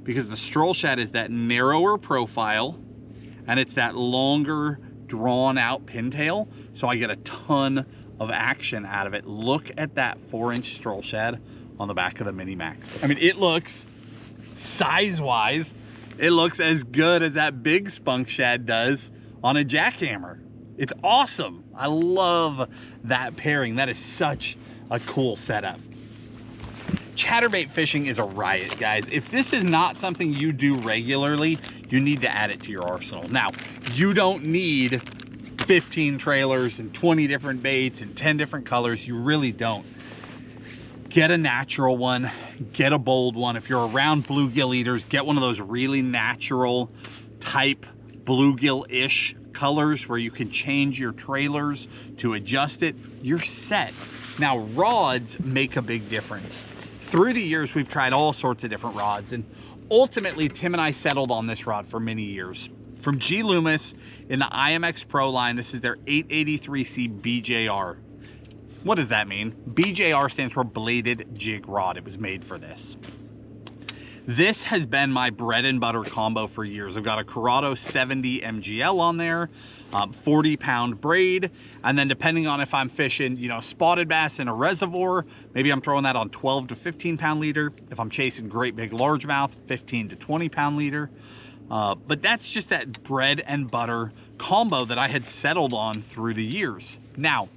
because the Stroll Shad is that narrower profile and it's that longer, drawn out pintail, so I get a ton of action out of it. Look at that 4-inch Stroll Shad on the back of the Mini Max. I mean, it looks, size-wise, it looks as good as that big Spunk Shad does on a jackhammer. It's awesome. I love that pairing. That is such a cool setup. Chatterbait fishing is a riot, guys. If this is not something you do regularly, you need to add it to your arsenal. Now, you don't need 15 trailers and 20 different baits and 10 different colors. You really don't. Get a natural one, get a bold one. If you're around bluegill eaters, get one of those really natural type bluegill-ish colors where you can change your trailers to adjust it. You're set. Now, rods make a big difference. Through the years, we've tried all sorts of different rods, and ultimately, Tim and I settled on this rod for many years. From G. Loomis in the IMX Pro line, this is their 883C BJR. What does that mean? BJR stands for bladed jig rod. It was made for this. This has been my bread and butter combo for years. I've got a Corrado 70 MGL on there, 40-pound braid, and then depending on if I'm fishing, you know, spotted bass in a reservoir, maybe I'm throwing that on 12 to 15-pound leader. If I'm chasing great big largemouth, 15 to 20-pound leader. But that's just that bread and butter combo that I had settled on through the years. Now,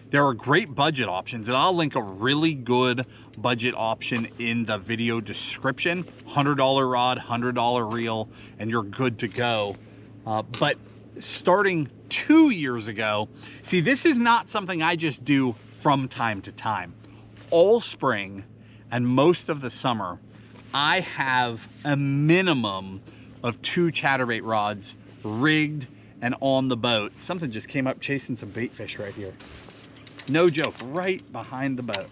there are great budget options, and I'll link a really good budget option in the video description. $100 rod, $100 reel, and you're good to go. But starting 2 years ago, see, this is not something I just do from time to time. All spring and most of the summer, I have a minimum of 2 chatterbait rods rigged and on the boat. Something just came up chasing some bait fish right here. No joke, right behind the boat.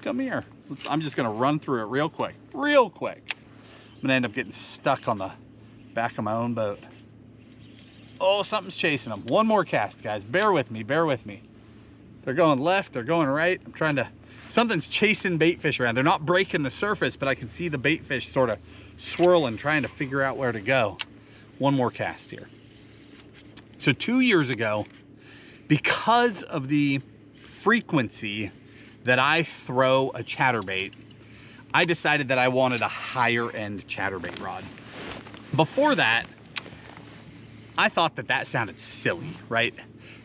Come here. I'm just gonna run through it real quick. Real quick. I'm gonna end up getting stuck on the back of my own boat. Oh, something's chasing them. One more cast, guys. Bear with me, bear with me. They're going left, they're going right. I'm trying to, something's chasing bait fish around. They're not breaking the surface, but I can see the bait fish sort of swirling, trying to figure out where to go. One more cast here. So 2 years ago, because of the frequency that I throw a chatterbait, I decided that I wanted a higher end chatterbait rod. Before that, I thought that that sounded silly, right?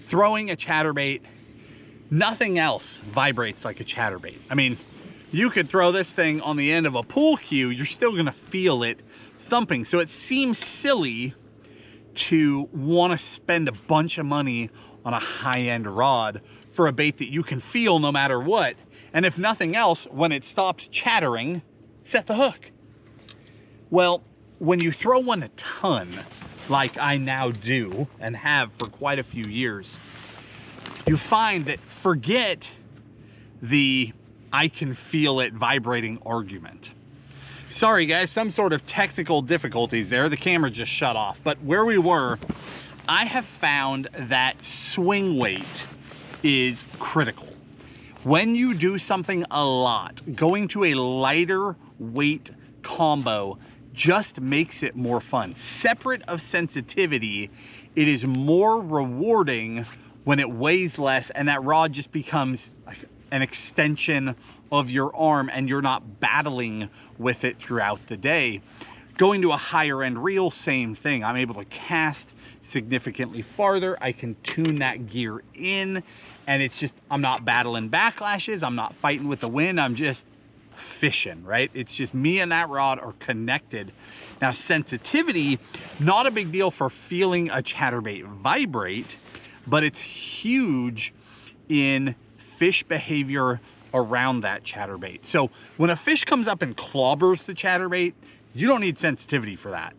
Throwing a chatterbait, nothing else vibrates like a chatterbait. I mean, you could throw this thing on the end of a pool cue, you're still gonna feel it thumping. So it seems silly to wanna spend a bunch of money on a high-end rod for a bait that you can feel no matter what. And if nothing else, when it stops chattering, set the hook. Well, when you throw one a ton, like I now do and have for quite a few years, you find that forget the I can feel it vibrating argument. Sorry guys, some sort of technical difficulties there. The camera just shut off. But where we were, I have found that swing weight is critical. When you do something a lot, going to a lighter weight combo just makes it more fun. Separate of sensitivity, it is more rewarding when it weighs less and that rod just becomes like an extension of your arm and you're not battling with it throughout the day. Going to a higher end reel, same thing. I'm able to cast significantly farther. I can tune that gear in and it's just, I'm not battling backlashes. I'm not fighting with the wind. I'm just fishing, right? It's just me and that rod are connected. Now sensitivity, not a big deal for feeling a chatterbait vibrate, but it's huge in fish behavior around that chatterbait. So when a fish comes up and clobbers the chatterbait, you don't need sensitivity for that.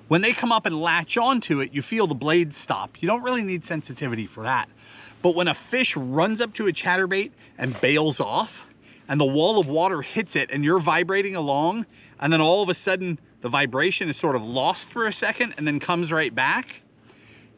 When they come up and latch onto it, you feel the blades stop. You don't really need sensitivity for that. But when a fish runs up to a chatterbait and bails off, and the wall of water hits it and you're vibrating along, and then all of a sudden the vibration is sort of lost for a second and then comes right back,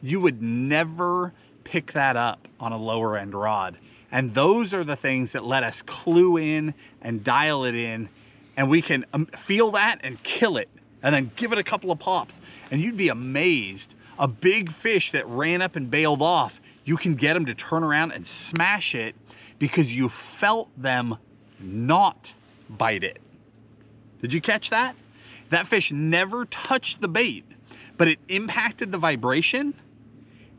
you would never pick that up on a lower end rod. And those are the things that let us clue in and dial it in, and we can feel that and kill it and then give it a couple of pops. And you'd be amazed, a big fish that ran up and bailed off, you can get them to turn around and smash it because you felt them not bite it. Did you catch that? That fish never touched the bait, but it impacted the vibration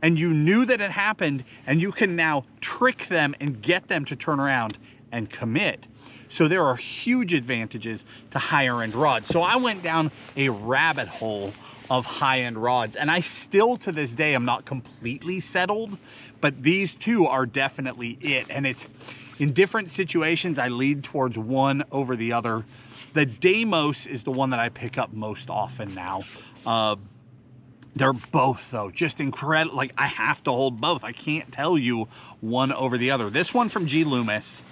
and you knew that it happened, and you can now trick them and get them to turn around and commit. So there are huge advantages to higher end rods. So I went down a rabbit hole of high end rods, and I still to this day am not completely settled, but these two are definitely it. And it's in different situations, I lead towards one over the other. The Deimos is the one that I pick up most often now. They're both though, just incredible. Like I have to hold both. I can't tell you one over the other. This one from G. Loomis,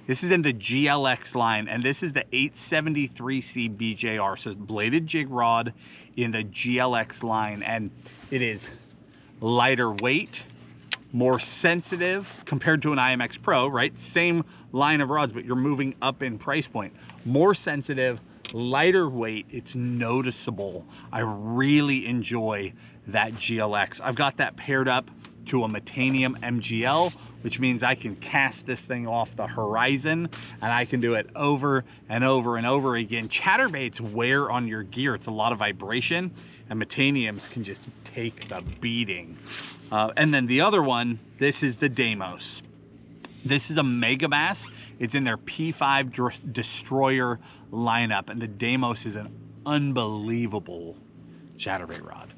this is in the GLX line, and this is the 873C BJR. So it's bladed jig rod in the GLX line, and it is lighter weight, more sensitive compared to an IMX Pro, right? Same line of rods, but you're moving up in price point. More sensitive, lighter weight, it's noticeable. I really enjoy that GLX. I've got that paired up to a Metanium MGL, which means I can cast this thing off the horizon and I can do it over and over and over again. Chatterbaits wear on your gear. It's a lot of vibration, and Metaniums can just take the beating. And then the other one, this is the Deimos. This is a Megabass. It's in their P5 Destroyer lineup, and the Deimos is an unbelievable chatterbait rod.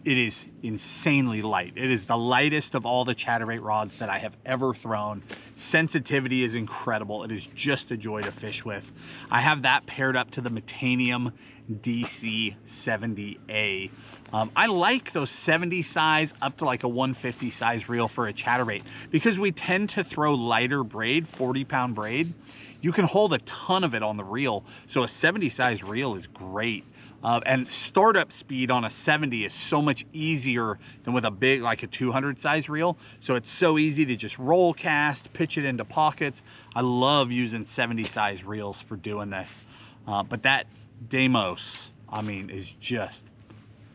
It is insanely light. It is the lightest of all the chatterbait rods that I have ever thrown. Sensitivity is incredible. It is just a joy to fish with. I have that paired up to the Metanium DC70A. I like those 70 size up to like a 150 size reel for a chatterbait because we tend to throw lighter braid, 40-pound braid. You can hold a ton of it on the reel, so a 70 size reel is great. And startup speed on a 70 is so much easier than with a big, like a 200 size reel. So it's so easy to just roll cast, pitch it into pockets. I love using 70 size reels for doing this. But that Deimos, I mean, is just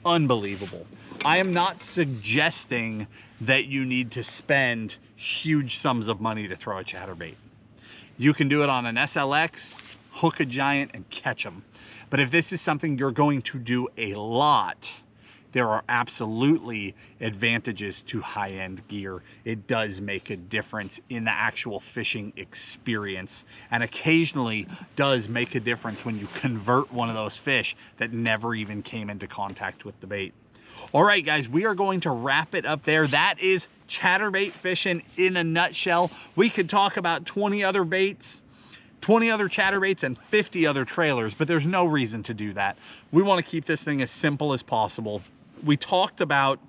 unbelievable. I am not suggesting that you need to spend huge sums of money to throw a chatterbait. You can do it on an SLX, hook a giant and catch them. But if this is something you're going to do a lot, there are absolutely advantages to high-end gear. It does make a difference in the actual fishing experience, and occasionally does make a difference when you convert one of those fish that never even came into contact with the bait. All right, guys, we are going to wrap it up there. That is chatterbait fishing in a nutshell. We could talk about 20 other baits, 20 other chatterbaits, and 50 other trailers, but there's no reason to do that. We want to keep this thing as simple as possible. We talked about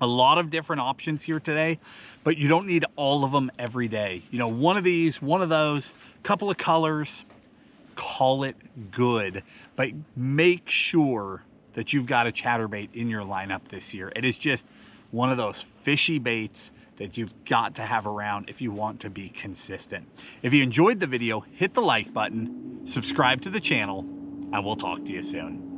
A lot of different options here today, but you don't need all of them every day. You know, one of these, one of those, couple of colors, call it good. But make sure that you've got a chatterbait in your lineup this year. It is just one of those fishy baits that you've got to have around if you want to be consistent. If you enjoyed the video, hit the like button, subscribe to the channel, and we'll talk to you soon.